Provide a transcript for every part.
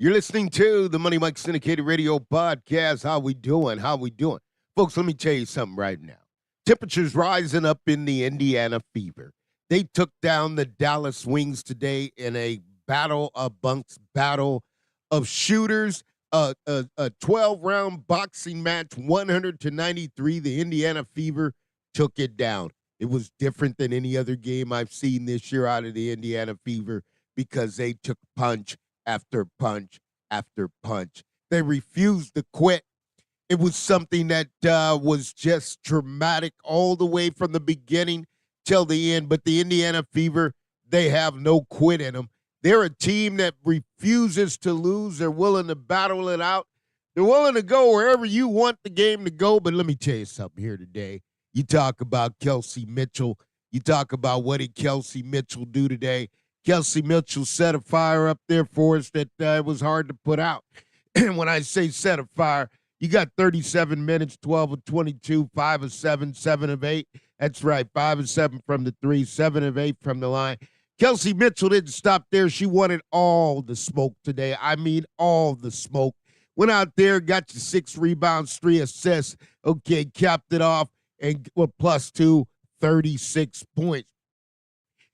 You're listening to the Money Mike Syndicated Radio Podcast. How we doing? How we doing? Folks, let me tell you something right now. Temperatures rising up in the Indiana fever. They took down the Dallas Wings today in a battle of shooters, a 12-round boxing match, 100-93. The Indiana Fever took it down. It was different than any other game I've seen this year out of the Indiana Fever because they took punch after punch after punch. They refused to quit. It was something that was just dramatic all the way from the beginning till the end. But the Indiana Fever, they have no quit in them. They're a team that refuses to lose. They're willing to battle it out. They're willing to go wherever you want the game to go. But let me tell you something here today. You talk about Kelsey Mitchell. You talk about what did Kelsey Mitchell do today. Kelsey Mitchell set a fire up there for us that it was hard to put out. And when I say set a fire, you got 37 minutes, 12 of 22, 5 of 7, 7 of 8. That's right, 5 of 7 from the 3, 7 of 8 from the line. Kelsey Mitchell didn't stop there. She wanted all the smoke today. I mean all the smoke. Went out there, got you 6 rebounds, 3 assists. Okay, capped it off, and with +2, 36 points.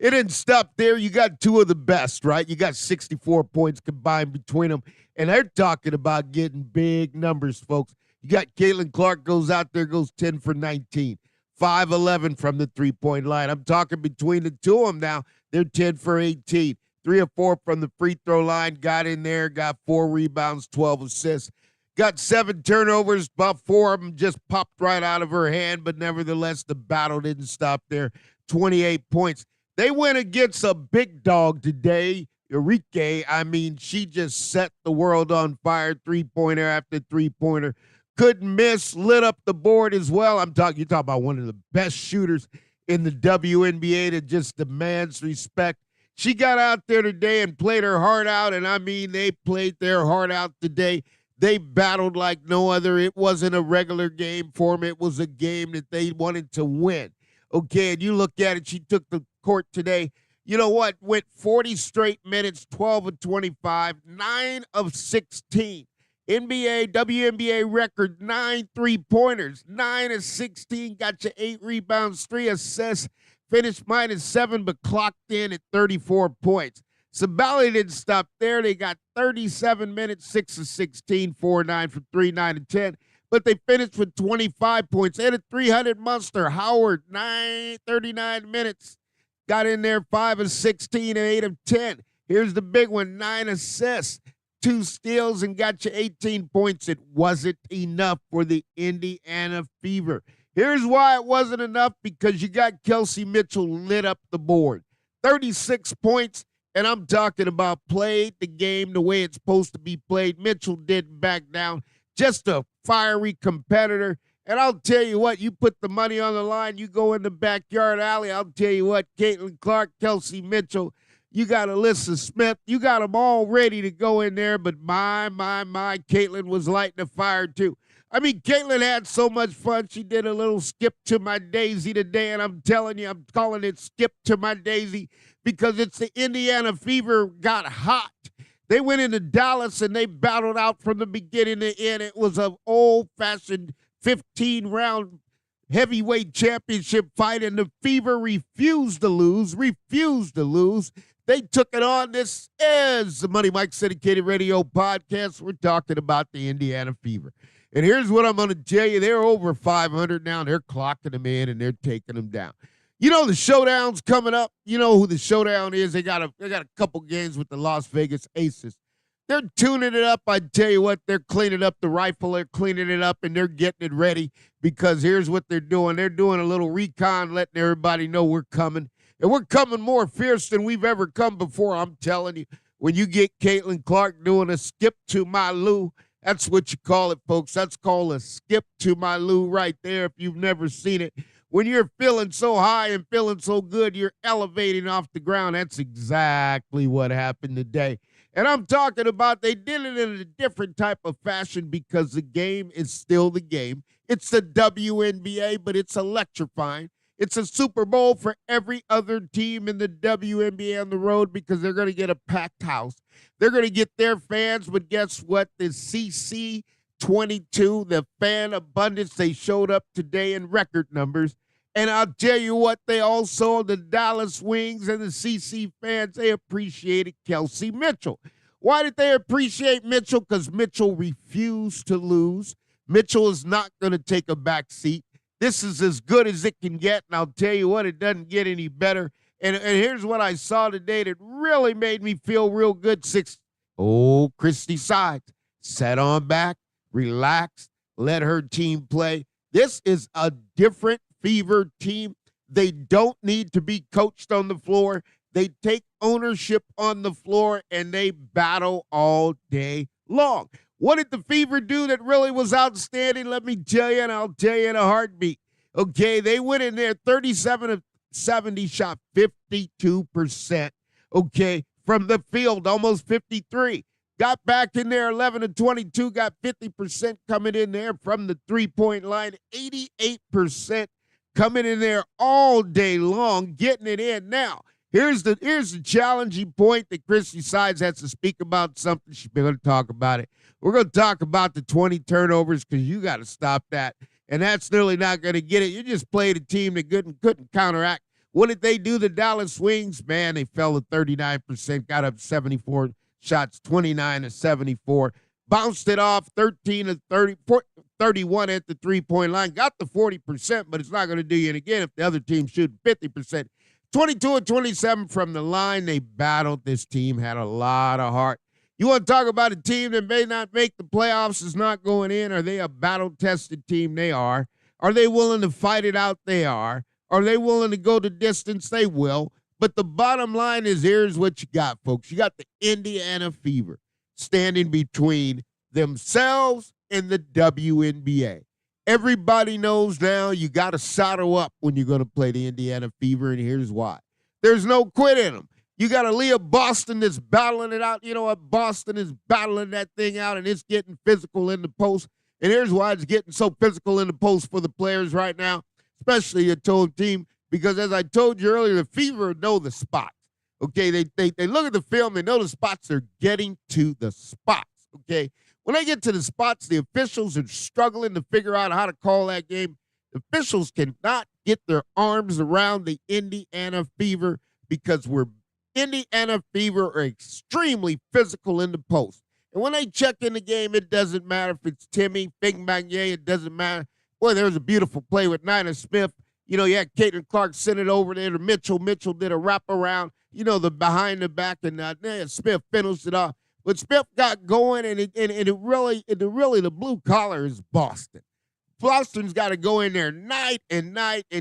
It didn't stop there. You got 2 of the best, right? You got 64 points combined between them. And they're talking about getting big numbers, folks. You got Caitlinclark goes out there, goes 10 for 19. 5-11 from the three-point line. I'm talking between the two of them now. They're 10 for 18. 3 or 4 from the free throw line. Got in there, got 4 rebounds, 12 assists. Got 7 turnovers. About 4 of them just popped right out of her hand. But nevertheless, the battle didn't stop there. 28 points. They went against a big dog today, Arike. I mean, she just set the world on fire, three-pointer after three-pointer. Couldn't miss, lit up the board as well. You talking about one of the best shooters in the WNBA that just demands respect. She got out there today and played her heart out, and I mean, they played their heart out today. They battled like no other. It wasn't a regular game for them. It was a game that they wanted to win. Okay, and you look at it, she took the court today. You know what? Went 40 straight minutes, 12 of 25, 9 of 16. WNBA record, 9 three-pointers, 9 of 16, got you 8 rebounds, 3 assists, finished -7, but clocked in at 34 points. Sabali didn't stop there. They got 37 minutes, 6 of 16, 4-9 from 3, 9 of 10. But they finished with 25 points. They had a 300 monster. Howard, 39 minutes. Got in there 5 of 16 and 8 of 10. Here's the big one, 9 assists, 2 steals, and got you 18 points. It wasn't enough for the Indiana Fever. Here's why it wasn't enough, because you got Kelsey Mitchell lit up the board. 36 points, and I'm talking about played the game the way it's supposed to be played. Mitchell didn't back down. Just a fiery competitor. And I'll tell you what, you put the money on the line, you go in the backyard alley, I'll tell you what, Caitlinclark, Kelsey Mitchell, you got Alyssa Smith, you got them all ready to go in there, but my, Caitlin was lighting the fire too. I mean, Caitlin had so much fun, she did a little skip to my daisy today, and I'm telling you, I'm calling it skip to my daisy because it's the Indiana Fever got hot. They went into Dallas and they battled out from the beginning to end. It was an old-fashioned 15-round heavyweight championship fight, and the Fever refused to lose. They took it on. This is the Money Mike Syndicated Radio Podcast. We're talking about the Indiana Fever. And here's what I'm going to tell you. They're over 500 now. They're clocking them in, and they're taking them down. You know the showdown's coming up. You know who the showdown is. They got a couple games with the Las Vegas Aces. They're tuning it up. I tell you what, they're cleaning up the rifle. They're cleaning it up, and they're getting it ready because here's what they're doing. They're doing a little recon, letting everybody know we're coming. And we're coming more fierce than we've ever come before, I'm telling you. When you get Caitlinclark doing a skip to my Lou, that's what you call it, folks. That's called a skip to my Lou right there if you've never seen it. When you're feeling so high and feeling so good, you're elevating off the ground. That's exactly what happened today. And I'm talking about they did it in a different type of fashion because the game is still the game. It's the WNBA, but it's electrifying. It's a Super Bowl for every other team in the WNBA on the road because they're going to get a packed house. They're going to get their fans, but guess what? The CC22, the fan abundance, they showed up today in record numbers. And I'll tell you what, they also, the Dallas Wings and the CC fans, they appreciated Kelsey Mitchell. Why did they appreciate Mitchell? Because Mitchell refused to lose. Mitchell is not going to take a back seat. This is as good as it can get, and I'll tell you what, it doesn't get any better. And here's what I saw today that really made me feel real good. Christy Sides sat on back, relaxed, let her team play. This is a different Fever team. They don't need to be coached on the floor. They take ownership on the floor, and they battle all day long. What did the Fever do that really was outstanding? Let me tell you, and I'll tell you in a heartbeat. Okay, they went in there 37 of 70, shot 52%, okay, from the field, almost 53. Got back in there 11 of 22, got 50% coming in there from the three-point line, 88% coming in there all day long, getting it in. Now, here's the challenging point that Christy Sides has to speak about something. She's going to talk about it. We're going to talk about the 20 turnovers because you got to stop that. And that's nearly not going to get it. You just played a team that couldn't counteract. What did they do? The Dallas Wings, man, they fell to 39%, got up 74 shots, 29 to 74. Bounced it off 13 to 31 at the three-point line. Got the 40%, but it's not going to do you any again if the other team shoot 50%. 22 and 27 from the line. They battled. This team had a lot of heart. You want to talk about a team that may not make the playoffs, is not going in? Are they a battle-tested team? They are. Are they willing to fight it out? They are. Are they willing to go the distance? They will. But the bottom line is, here's what you got, folks. You got the Indiana Fever standing between themselves and the WNBA. Everybody knows now you got to saddle up when you're going to play the Indiana Fever, and here's why. There's no quit in them. You got Aaliyah Boston that's battling it out. You know what? Boston is battling that thing out, and it's getting physical in the post. And here's why it's getting so physical in the post for the players right now, especially a total team, because as I told you earlier, the Fever know the spots. Okay, they look at the film, they know the spots, they're getting to the spots. Okay, when they get to the spots, the officials are struggling to figure out how to call that game. The officials cannot get their arms around the Indiana Fever because Indiana Fever are extremely physical in the post. And when they check in the game, it doesn't matter if it's Timmy, Big Magnier, it doesn't matter. Boy, there was a beautiful play with Nina Smith. You know, you had Caitlinclark send it over there to Mitchell. Mitchell did a wraparound, you know, the behind the back, and Smith finished it off. But Smith got going, and it really the blue collar is Boston. Boston's got to go in there night and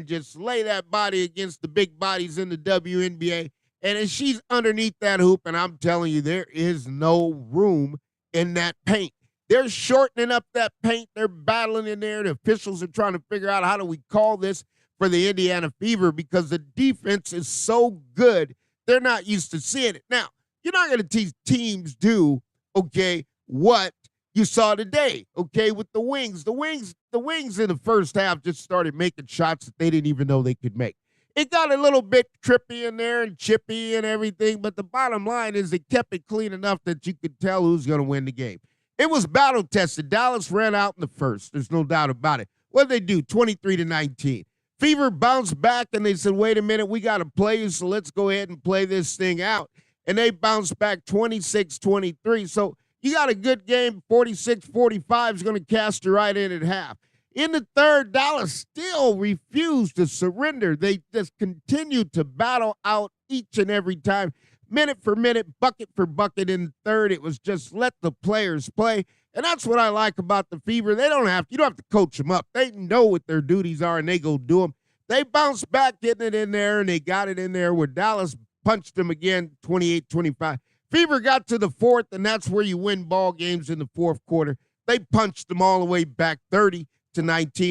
just lay that body against the big bodies in the WNBA. And as she's underneath that hoop, and I'm telling you, there is no room in that paint. They're shortening up that paint. They're battling in there. The officials are trying to figure out, how do we call this for the Indiana Fever, because the defense is so good, they're not used to seeing it. Now, you're not going to teach teams do, okay, what you saw today, okay, with the Wings. The Wings in the first half just started making shots that they didn't even know they could make. It got a little bit trippy in there and chippy and everything, but the bottom line is they kept it clean enough that you could tell who's going to win the game. It was battle-tested. Dallas ran out in the first. There's no doubt about it. What did they do? 23-19. Fever bounced back, and they said, wait a minute, we got to play you, so let's go ahead and play this thing out. And they bounced back 26-23. So you got a good game. 46-45 is going to cast you right in at half. In the third, Dallas still refused to surrender. They just continued to battle out each and every time, minute for minute, bucket for bucket. In the third, it was just let the players play. And that's what I like about the Fever. You don't have to coach them up. They know what their duties are, and they go do them. They bounced back, getting it in there, and they got it in there where Dallas punched them again, 28-25. Fever got to the fourth, and that's where you win ball games in the fourth quarter. They punched them all the way back 30-19.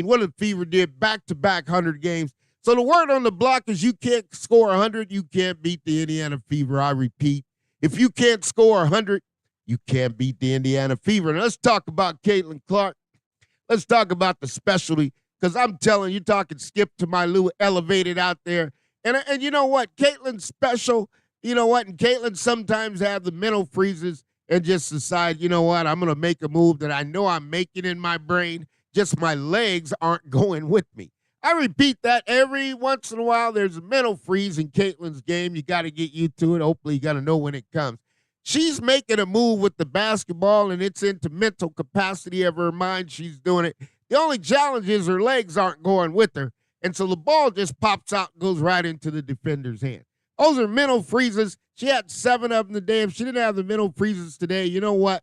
What the Fever did, back-to-back 100 games. So the word on the block is you can't score 100, you can't beat the Indiana Fever. I repeat, if you can't score 100, you can't beat the Indiana Fever. Now let's talk about caitlinclark. Let's talk about the specialty, because I'm telling you, talking Skip to my Lou elevated out there. And you know what? Caitlin's special. you know what? And Caitlin sometimes have the mental freezes and just decide, you know what? I'm going to make a move that I know I'm making in my brain. Just my legs aren't going with me. I repeat that every once in a while. There's a mental freeze in Caitlin's game. You got to get used to it. Hopefully, you got to know when it comes. She's making a move with the basketball, and it's into mental capacity of her mind. She's doing it. The only challenge is her legs aren't going with her, and so the ball just pops out and goes right into the defender's hand. Those are mental freezes. She had 7 of them today. If she didn't have the mental freezes today, you know what?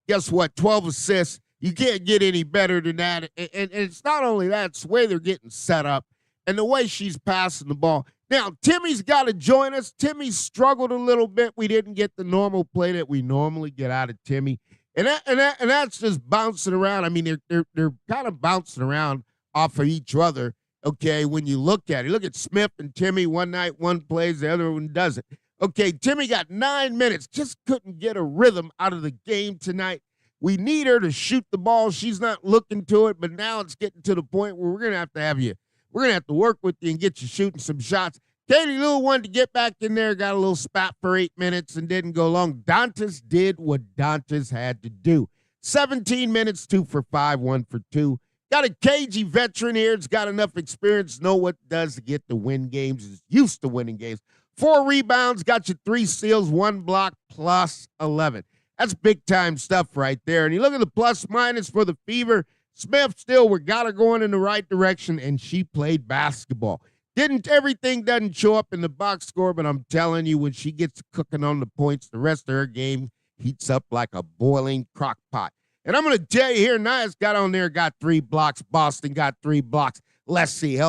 Guess what? 12 assists. You can't get any better than that. And it's not only that, it's the way they're getting set up and the way she's passing the ball. Now, Timmy's got to join us. Timmy struggled a little bit. We didn't get the normal play that we normally get out of Timmy. And that's just bouncing around. I mean, they're kind of bouncing around off of each other, okay, when you look at it. Look at Smith and Timmy. One night, one plays, the other one doesn't. Okay, Timmy got 9 minutes. Just couldn't get a rhythm out of the game tonight. We need her to shoot the ball. She's not looking to it, but now it's getting to the point where we're going to have you. We're going to have to work with you and get you shooting some shots. Katie Lou wanted to get back in there, got a little spat for 8 minutes and didn't go long. Dantas did what Dantas had to do. 17 minutes, 2 for 5, 1 for 2. Got a cagey veteran here. It's got enough experience, know what it does to get to win games. Is used to winning games. 4 rebounds, got you 3 steals, 1 block, plus 11. That's big-time stuff right there. And you look at the plus-minus for the Fever. Smith still, we got her going in the right direction, and she played basketball. Everything doesn't show up in the box score, but I'm telling you, when she gets cooking on the points, the rest of her game heats up like a boiling crock pot. And I'm going to tell you here, Nias got on there, got 3 blocks. Boston got 3 blocks. Lexi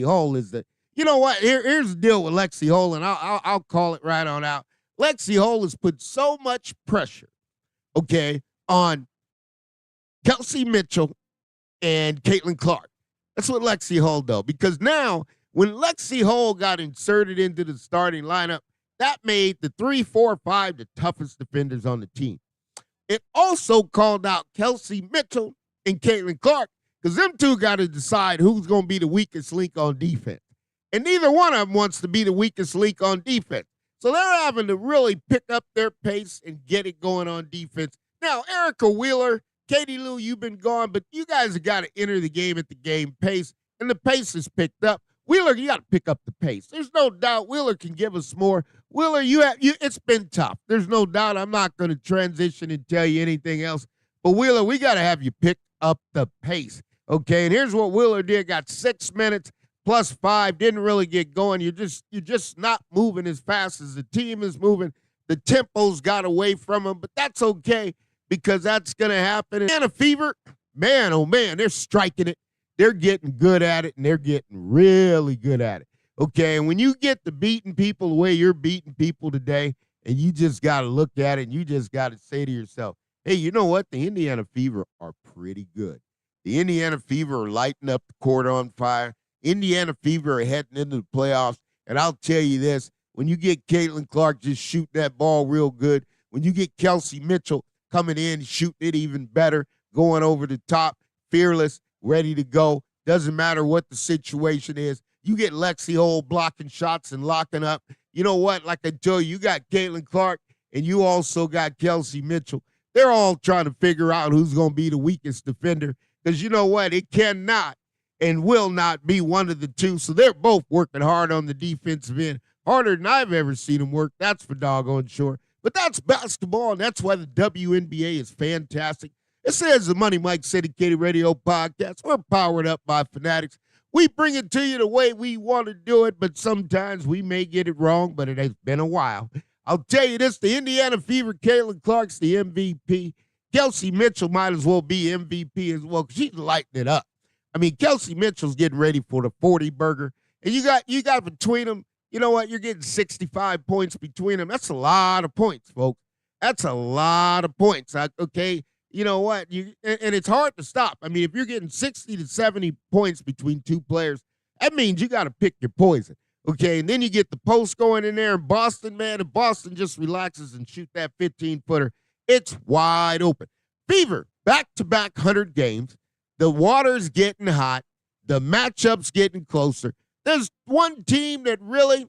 Hull is the, you know what? Here's the deal with Lexi Hull, and I'll call it right on out. Lexi Hull has put so much pressure, okay, on Kelsey Mitchell and Caitlinclark. That's what Lexi Hull does. Because now, when Lexi Hull got inserted into the starting lineup, that made the 3, 4, 5 the toughest defenders on the team. It also called out Kelsey Mitchell and Caitlinclark, because them two got to decide who's going to be the weakest link on defense. And neither one of them wants to be the weakest link on defense. So they're having to really pick up their pace and get it going on defense. Now, Erica Wheeler, Katie Lou, you've been gone, but you guys have got to enter the game at the game pace, and the pace is picked up. Wheeler, you got to pick up the pace. There's no doubt Wheeler can give us more. Wheeler, it's been tough. There's no doubt. I'm not going to transition and tell you anything else. But Wheeler, we got to have you pick up the pace, okay? And here's what Wheeler did. Got 6 minutes. Plus 5, didn't really get going. You're just not moving as fast as the team is moving. The tempo's got away from them, but that's okay because that's going to happen. And Fever, man, oh man, they're striking it. They're getting good at it, and they're getting really good at it. Okay, and when you get to beating people the way you're beating people today, and you just got to look at it, and you just got to say to yourself, hey, you know what? The Indiana Fever are pretty good. The Indiana Fever are lighting up the court on fire. Indiana Fever are heading into the playoffs, and I'll tell you this, when you get Caitlinclark just shooting that ball real good, when you get Kelsey Mitchell coming in, shooting it even better, going over the top, fearless, ready to go, doesn't matter what the situation is, you get Lexi Hull blocking shots and locking up. You know what? Like I told you got Caitlinclark, and you also got Kelsey Mitchell. They're all trying to figure out who's going to be the weakest defender, because you know what? It cannot and will not be one of the two. So they're both working hard on the defensive end, harder than I've ever seen them work. That's for doggone sure. But that's basketball, and that's why the WNBA is fantastic. This is the Money Mike Syndicated Radio Podcast. We're powered up by Fanatics. We bring it to you the way we want to do it, but sometimes we may get it wrong, but it has been a while. I'll tell you this, the Indiana Fever, Caitlinclark's the MVP. Kelsey Mitchell might as well be MVP as well, because she's lighting it up. I mean, Kelsey Mitchell's getting ready for the 40 burger. And you got between them, you know what? You're getting 65 points between them. That's a lot of points, folks. That's a lot of points. Okay, you know what? And it's hard to stop. I mean, if you're getting 60 to 70 points between two players, that means you got to pick your poison. Okay, and then you get the post going in there in Boston, man, and Boston just relaxes and shoot that 15-footer. It's wide open. Fever, back-to-back 100 games. The water's getting hot. The matchup's getting closer. There's one team that really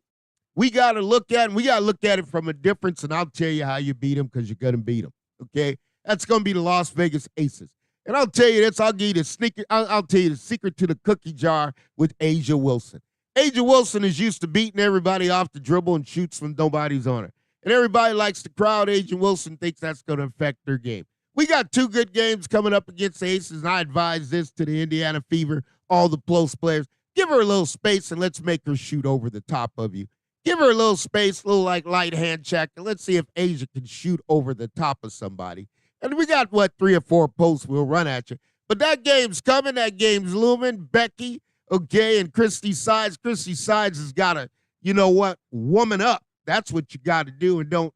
we got to look at, and we got to look at it from a difference, and I'll tell you how you beat them because you're going to beat them, okay? That's going to be the Las Vegas Aces. And I'll tell you this, I'll give you the sneaker, I'll tell you the secret to the cookie jar with A'ja Wilson. A'ja Wilson is used to beating everybody off the dribble and shoots when nobody's on her. And everybody likes to crowd A'ja Wilson, thinks that's going to affect their game. We got 2 good games coming up against the Aces, and I advise this to the Indiana Fever, all the close players. Give her a little space, and let's make her shoot over the top of you. Give her a little space, a little like light hand check, and let's see if A'ja can shoot over the top of somebody. And we got, 3 or 4 posts we'll run at you. But that game's coming. That game's looming. Becky, okay, and Christy Sides. Christy Sides has got to, woman up. That's what you got to do. And don't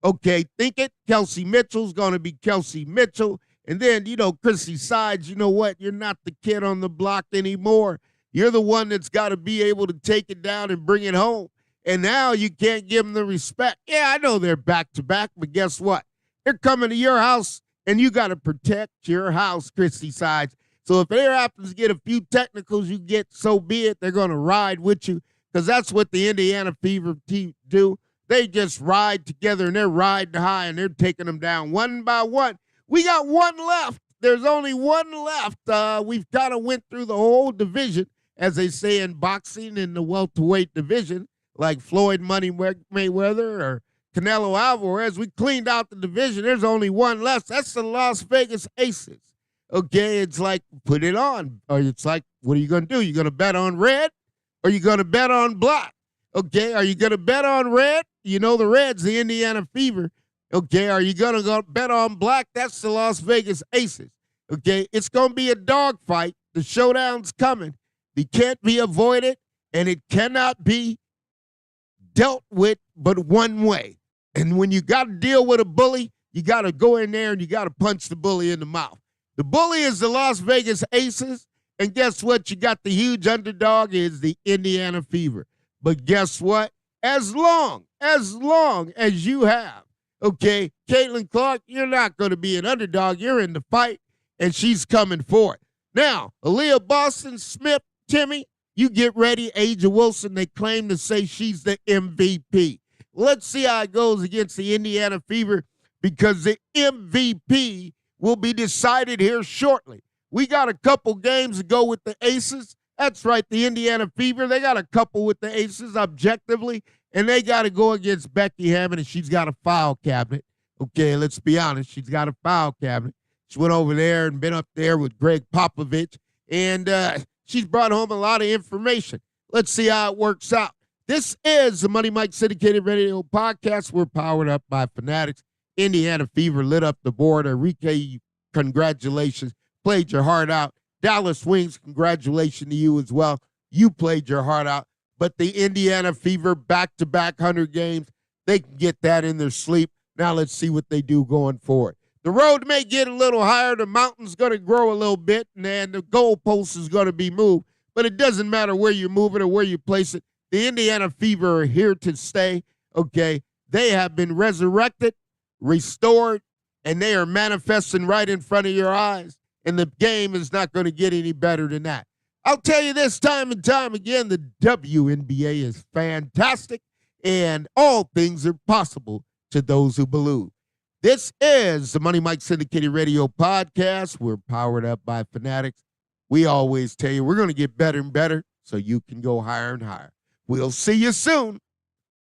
okay, think it. Kelsey Mitchell's going to be Kelsey Mitchell. And then, Christy Sides, you know what? You're not the kid on the block anymore. You're the one that's got to be able to take it down and bring it home. And now you can't give them the respect. Yeah, I know they're back-to-back, but guess what? They're coming to your house, and you got to protect your house, Christy Sides. So if there happens to get a few technicals you get, so be it. They're going to ride with you because that's what the Indiana Fever team do. They just ride together, and they're riding high, and they're taking them down one by one. We got 1 left. There's only 1 left. We've kind of went through the whole division, as they say in boxing in the welterweight division, like Floyd Money Mayweather or Canelo Alvarez. We cleaned out the division. There's only 1 left. That's the Las Vegas Aces. Okay, it's like, put it on. Or it's like, what are you going to do? You going to bet on red? Or you going to bet on black? Okay, are you going to bet on red? You know the Reds, the Indiana Fever. Okay, are you going to go bet on black? That's the Las Vegas Aces. Okay, it's going to be a dogfight. The showdown's coming. It can't be avoided, and it cannot be dealt with but one way. And when you got to deal with a bully, you got to go in there and you got to punch the bully in the mouth. The bully is the Las Vegas Aces, and guess what? You got the huge underdog is the Indiana Fever. But guess what? As long as you have, okay, Caitlinclark, you're not going to be an underdog. You're in the fight, and she's coming for it. Now, Aaliyah Boston, Smith, Timmy, you get ready. A'ja Wilson, they claim to say she's the MVP. Let's see how it goes against the Indiana Fever because the MVP will be decided here shortly. We got a couple games to go with the Aces. That's right, the Indiana Fever. They got a couple with the Aces objectively, and they got to go against Becky Hammond, and she's got a foul cabinet. Okay, let's be honest. She's got a foul cabinet. She went over there and been up there with Greg Popovich, and she's brought home a lot of information. Let's see how it works out. This is the Money Mike Syndicated Radio Podcast. We're powered up by Fanatics. Indiana Fever lit up the board. Arike, congratulations. Played your heart out. Dallas Wings, congratulations to you as well. You played your heart out. But the Indiana Fever back-to-back 100 games, they can get that in their sleep. Now let's see what they do going forward. The road may get a little higher. The mountain's going to grow a little bit, and the goalpost is going to be moved. But it doesn't matter where you move it or where you place it. The Indiana Fever are here to stay, okay? They have been resurrected, restored, and they are manifesting right in front of your eyes. And the game is not going to get any better than that. I'll tell you this time and time again, the WNBA is fantastic, and all things are possible to those who believe. This is the Money Mike Syndicated Radio Podcast. We're powered up by Fanatics. We always tell you we're going to get better and better so you can go higher and higher. We'll see you soon.